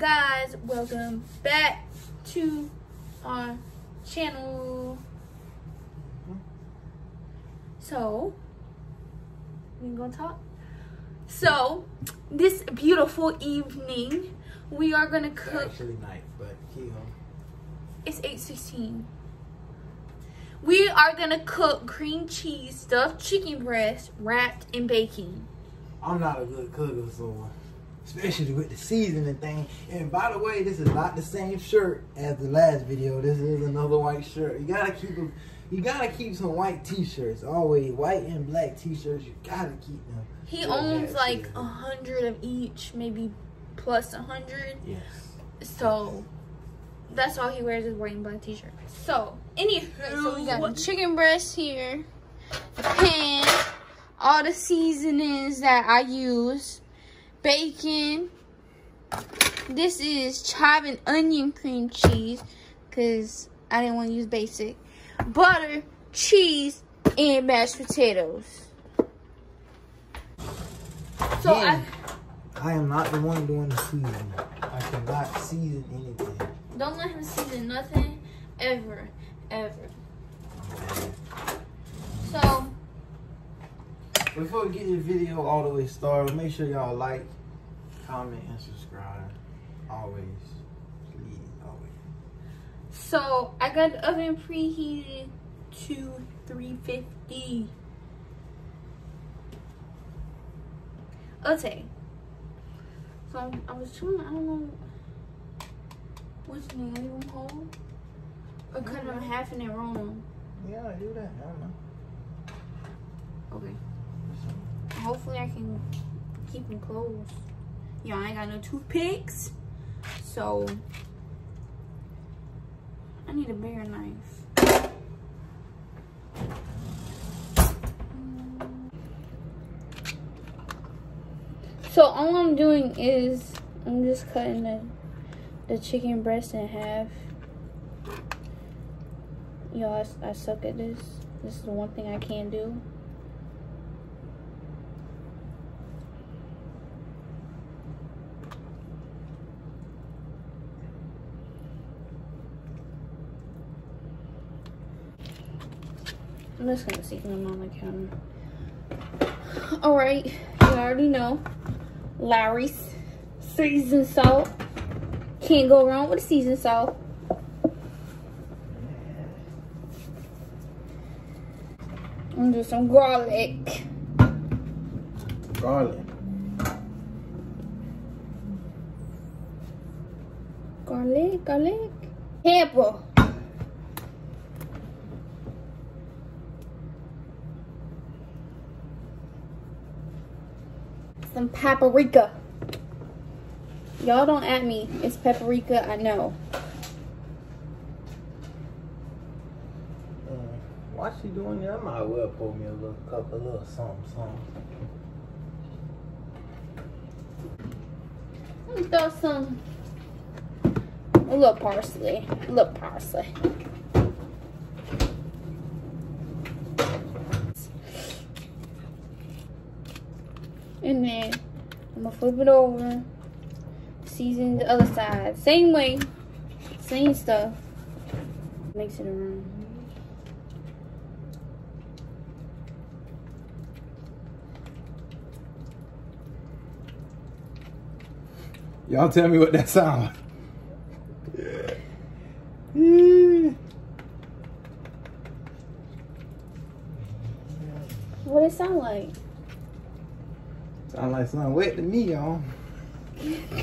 guys, welcome back to our channel. So we gonna talk. So this beautiful evening we are gonna cook. Actually night, but keep on. It's 8:16. We are gonna cook cream cheese stuffed chicken breast wrapped in bacon. I'm not a good cooker, so especially with the seasoning thing. And by the way, this is not the same shirt as the last video. This is another white shirt. You gotta keep some white t-shirts. Always white and black t-shirts. You gotta keep them. He owns like 100 of each, maybe plus 100. Yes. So that's all he wears is white and black t-shirt. So anywho, so we got chicken breast here, the pan, all the seasonings that I use, bacon. This is chive and onion cream cheese because I didn't want to use basic. Butter, cheese, and mashed potatoes. So I am not the one doing the seasoning. I cannot season anything. Don't let him season nothing ever. So before we get this video all the way started, make sure y'all like, comment, and subscribe. Always. Please, always. So I got the oven preheated to 350. Okay. So I was trying, I don't know what's the name, you hold? Or cut them in half and then roll them. Yeah, do that. I don't know. Okay. Hopefully I can keep them closed. Y'all, I ain't got no toothpicks. So I need a bigger knife. So all I'm doing is I'm just cutting the chicken breast in half. Y'all, I suck at this. This is the one thing I can't do. I'm just gonna season them on the counter. Alright, you already know. Lawry's seasoned salt. Can't go wrong with seasoned salt. I'm gonna do some garlic. Garlic. Garlic. Pepper. Some paprika. Y'all don't at me. It's paprika, I know. Why she doing that? I might well pour me a little something. Let me throw a little parsley. And then I'm gonna flip it over, season the other side. Same way, same stuff. Mix it around. Y'all tell me what that sound. What it sound like? Sound like something wet to me, y'all.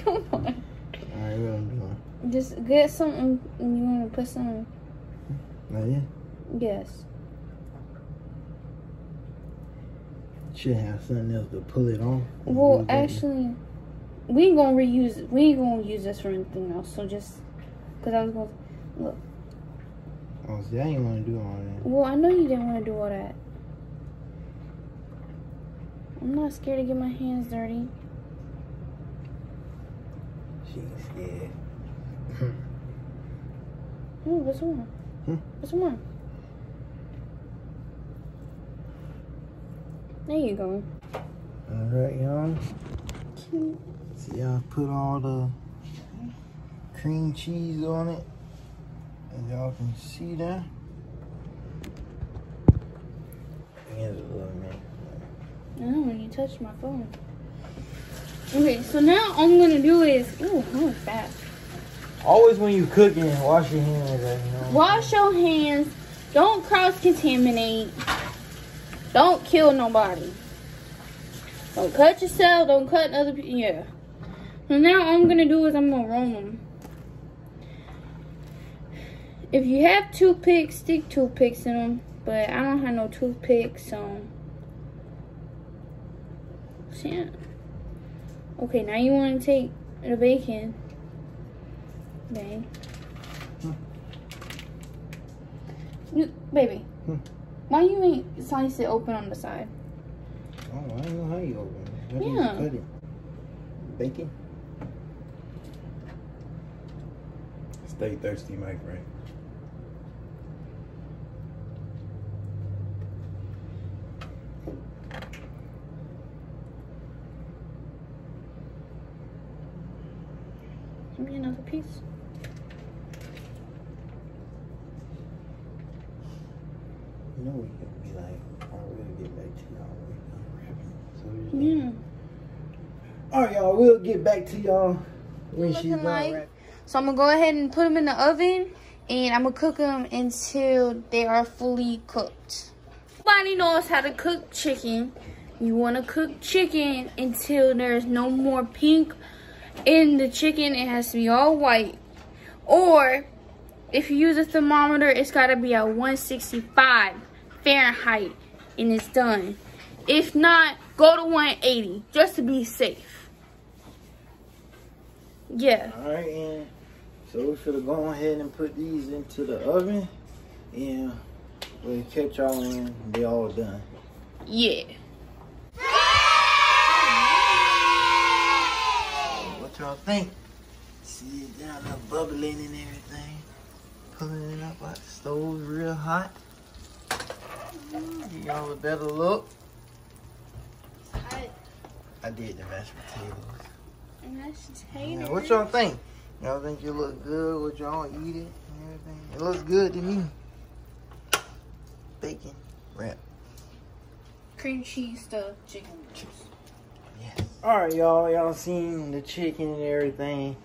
Come on. Alright, what I'm doing? Just get something and you want to put some. Oh, yeah? Yes. Should have something else to pull it off. Well, actually, we ain't gonna reuse it. We ain't gonna use this for anything else. So just, cause I was gonna look. Oh, see, I ain't want to do all that. Well, I know you didn't want to do all that. I'm not scared to get my hands dirty. She's scared. Oh, what's more? What's more? There you go. Alright, y'all. See, I put all the cream cheese on it. And y'all can see that. Here's a little man. I know when you touch my phone. Okay, so now all I'm gonna do is, ooh, that was fast. Always when you cooking, wash your hands. You know? Wash your hands. Don't cross-contaminate. Don't kill nobody. Don't cut yourself. Don't cut other people. Yeah. So now all I'm gonna do is I'm gonna roll them. If you have toothpicks, stick toothpicks in them. But I don't have no toothpicks, so. Yeah. Okay, now you want to take the bacon. Bang. Baby, why you ain't slice it open on the side? Oh, I don't know how you open it. How do you cut it? Bacon? Stay thirsty, Mike, right? Give me another piece. You know we could be like, oh, we'll get back to y'all. So yeah. Alright, y'all, we'll get back to y'all when she's done wrapping. So I'm gonna go ahead and put them in the oven, and I'm gonna cook them until they are fully cooked. Nobody knows how to cook chicken. You wanna cook chicken until there's no more pink in the chicken. It has to be all white. Or if you use a thermometer, it's gotta be at 165 Fahrenheit and it's done. If not, go to 180 just to be safe. Yeah. Alright, and so we're gonna go ahead and put these into the oven, and we'll catch y'all when they're all done. Yeah. What y'all think? See it down there bubbling and everything. Pulling it up out the stove real hot. Give y'all a better look. I did the mashed potatoes. Mashed potatoes. Yeah, what y'all think? Y'all think it look good? Would y'all eat it and everything? It looks good to me. Bacon wrap. Cream cheese stuffed chicken. Yes. Alright, y'all. Y'all seen the chicken and everything.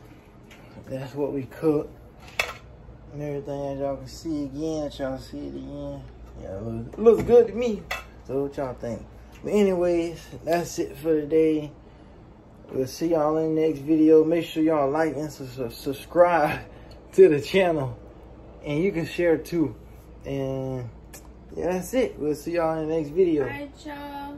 That's what we cooked. And everything, as y'all can see again. Y'all see it again. Yeah, it looks good to me. So what y'all think? But anyways, that's it for today. We'll see y'all in the next video. Make sure y'all like and subscribe to the channel. And you can share too. And yeah, that's it. We'll see y'all in the next video. Alright, y'all.